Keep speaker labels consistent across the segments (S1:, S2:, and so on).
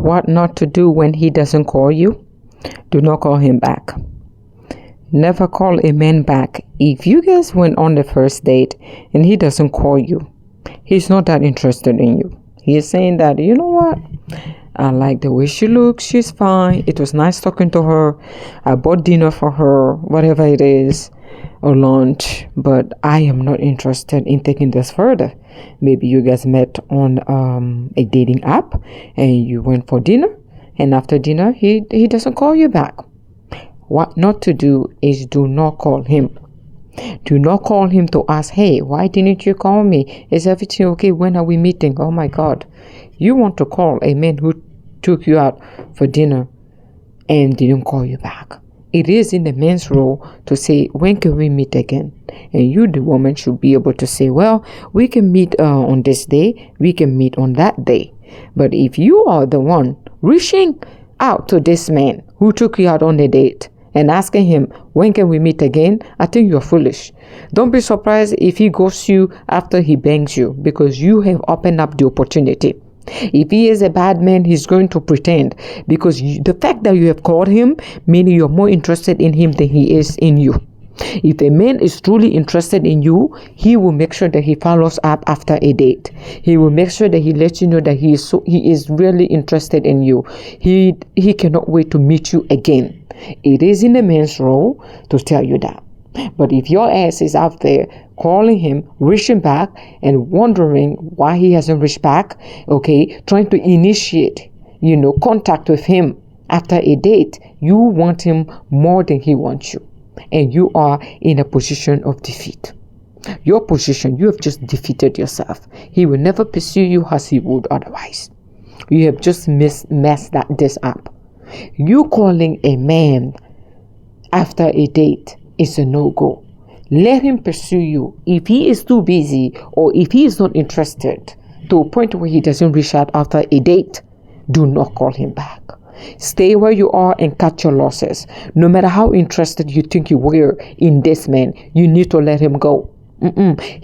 S1: What not to do when he doesn't call you? Do not call him back. Never call a man back. If you guys went on the first date and he doesn't call you, he's not that interested in you. He is saying that, you know what? I like the way she looks. She's fine. It was nice talking to her. I bought dinner for her, whatever it is, or lunch. But I am not interested in taking this further. Maybe you guys met on a dating app and you went for dinner. And after dinner, he doesn't call you back. What not to do is do not call him. Do not call him to ask, hey, why didn't you call me? Is everything okay? When are we meeting? Oh my God. You want to call a man who took you out for dinner and didn't call you back. It is in the man's role to say, when can we meet again? And you, the woman, should be able to say, well, we can meet on this day. We can meet on that day. But if you are the one reaching out to this man who took you out on a date and asking him, when can we meet again? I think you're foolish. Don't be surprised if he ghosts you after he bangs you, because you have opened up the opportunity. If he is a bad man, he's going to pretend, because the fact that you have called him means you're more interested in him than he is in you. If a man is truly interested in you, he will make sure that he follows up after a date. He will make sure that he lets you know that he is really interested in you. He cannot wait to meet you again. It is in a man's role to tell you that. But if your ass is out there calling him, reaching back, and wondering why he hasn't reached back, okay, trying to initiate, contact with him after a date, you want him more than he wants you. And you are in a position of defeat. Your position, you have just defeated yourself. He will never pursue you as he would otherwise. You have just messed this up. You calling a man after a date is a no-go. Let him pursue you. If he is too busy or if he is not interested to a point where he doesn't reach out after a date, do not call him back. Stay where you are and cut your losses. No matter how interested you think you were in this man, you need to let him go.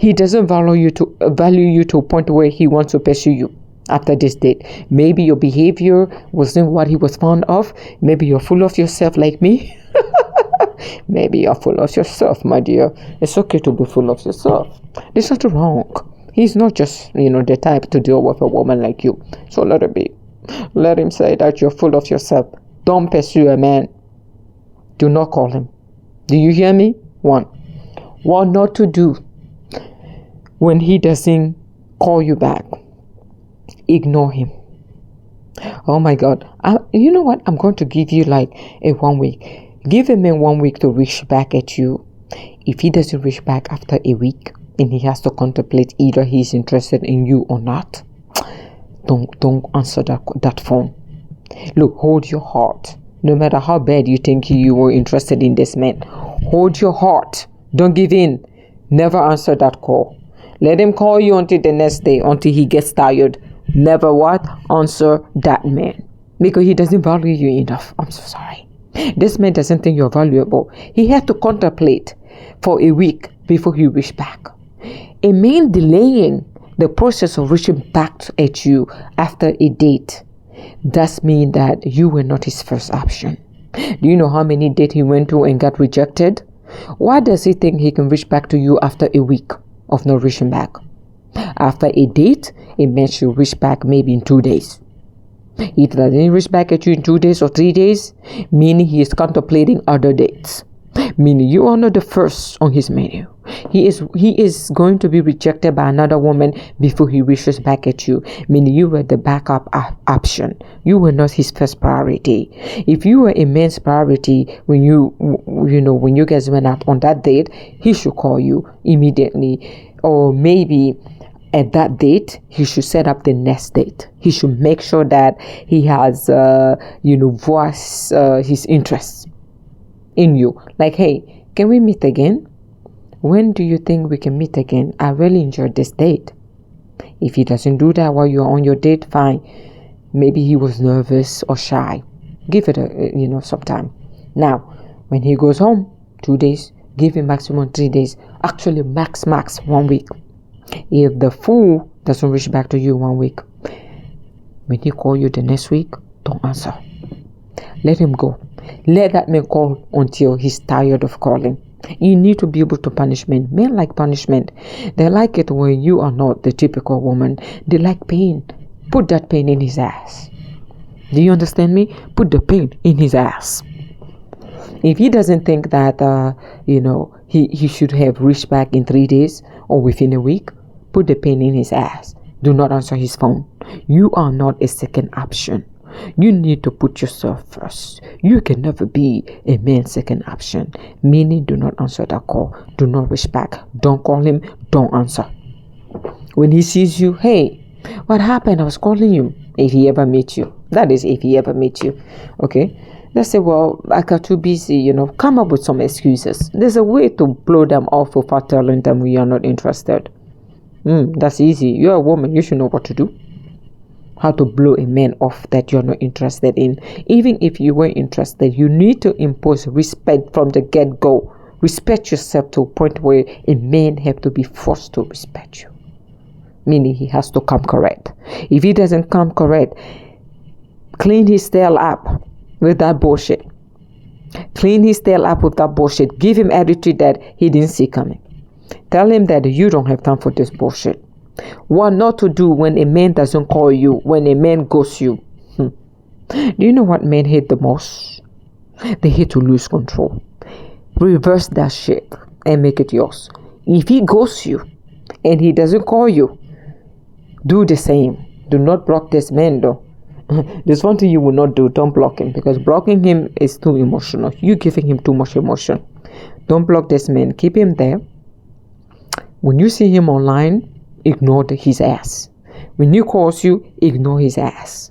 S1: He doesn't value you to a point where he wants to pursue you after this date. Maybe your behavior wasn't what he was fond of. Maybe you're full of yourself like me. Maybe you're full of yourself, my dear. It's okay to be full of yourself. There's nothing wrong. He's not just, the type to deal with a woman like you. So let it be. Let him say that you're full of yourself. Don't pursue a man. Do not call him. Do you hear me? 1. What not to do when he doesn't call you back? Ignore him. Oh my God. You know what? I'm going to give you like a 1 week. Give a man 1 week to reach back at you. If he doesn't reach back after a week and he has to contemplate either he's interested in you or not, don't answer that phone. Look, hold your heart. No matter how bad you think you were interested in this man, hold your heart. Don't give in. Never answer that call. Let him call you until the next day, until he gets tired. Never what? Answer that man. Because he doesn't value you enough. I'm so sorry. This man doesn't think you're valuable. He had to contemplate for a week before he reached back. A man delaying the process of reaching back at you after a date does mean that you were not his first option. Do you know how many dates he went to and got rejected? Why does he think he can reach back to you after a week of not reaching back? After a date, a man should reach back maybe in 2 days. If he doesn't reach back at you in 2 days or 3 days, meaning he is contemplating other dates. Meaning you are not the first on his menu. He is going to be rejected by another woman before he reaches back at you. Meaning you were the backup option. You were not his first priority. If you were a man's priority when when you guys went out on that date, he should call you immediately. Or maybe at that date, he should set up the next date. He should make sure that he has, voice his interests in you. Like, hey, can we meet again? When do you think we can meet again? I really enjoyed this date. If he doesn't do that while you're on your date, fine. Maybe he was nervous or shy. Give it some time. Now, when he goes home, 2 days, give him maximum 3 days. Actually, max 1 week. If the fool doesn't reach back to you 1 week, when he call you the next week, don't answer. Let him go. Let that man call until he's tired of calling. You need to be able to punish men. Men like punishment. They like it when you are not the typical woman. They like pain. Put that pain in his ass. Do you understand me? Put the pain in his ass. If he doesn't think that, he should have reached back in 3 days or within a week, put the pain in his ass. Do not answer his phone. You are not a second option. You need to put yourself first. You can never be a man's second option. Meaning, do not answer that call. Do not reach back. Don't call him. Don't answer. When he sees you, hey, what happened? I was calling you. If he ever meets you. That is, if he ever meets you. Okay? Let's say, well, I got too busy, come up with some excuses. There's a way to blow them off without telling them we are not interested. That's easy. You're a woman. You should know what to do. How to blow a man off that you're not interested in. Even if you were interested, you need to impose respect from the get-go. Respect yourself to a point where a man have to be forced to respect you. Meaning he has to come correct. If he doesn't come correct, clean his tail up with that bullshit. Clean his tail up with that bullshit. Give him attitude that he didn't see coming. Tell him that you don't have time for this bullshit. What not to do when a man doesn't call you, when a man ghosts you. Do you know what men hate the most? They hate to lose control. Reverse that shit and make it yours. If he ghosts you and he doesn't call you, do the same. Do not block this man though. There's one thing you will not do. Don't block him, because blocking him is too emotional. You're giving him too much emotion. Don't block this man. Keep him there. When you see him online, ignore his ass. When he calls you, ignore his ass.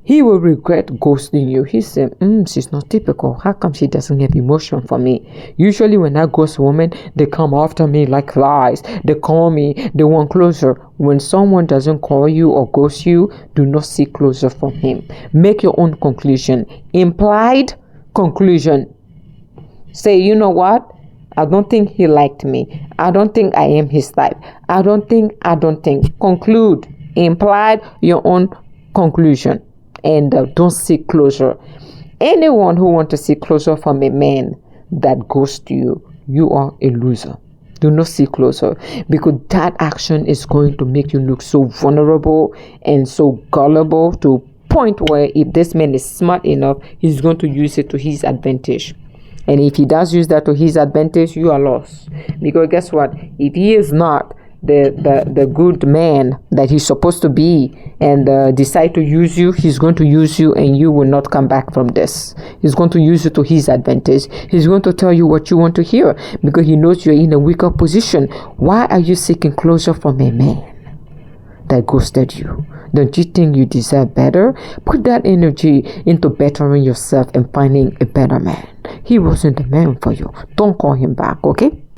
S1: He will regret ghosting you. He said, she's not typical. How come she doesn't have emotion for me? Usually when I ghost women, they come after me like flies. They call me. They want closure. When someone doesn't call you or ghost you, do not seek closure from him. Make your own conclusion. Implied conclusion. Say, you know what? I don't think he liked me. I don't think I am his type. I don't think. Conclude. Implied your own conclusion. And don't seek closure. Anyone who wants to seek closure from a man that ghosts you, you are a loser. Do not seek closure, because that action is going to make you look so vulnerable and so gullible to a point where if this man is smart enough, he's going to use it to his advantage. And if he does use that to his advantage, you are lost. Because guess what? If he is not the good man that he's supposed to be and decide to use you, he's going to use you and you will not come back from this. He's going to use it to his advantage. He's going to tell you what you want to hear because he knows you're in a weaker position. Why are you seeking closure from a man that ghosted you? Don't you think you deserve better? Put that energy into bettering yourself and finding a better man. He wasn't the man for you. Don't call him back, okay?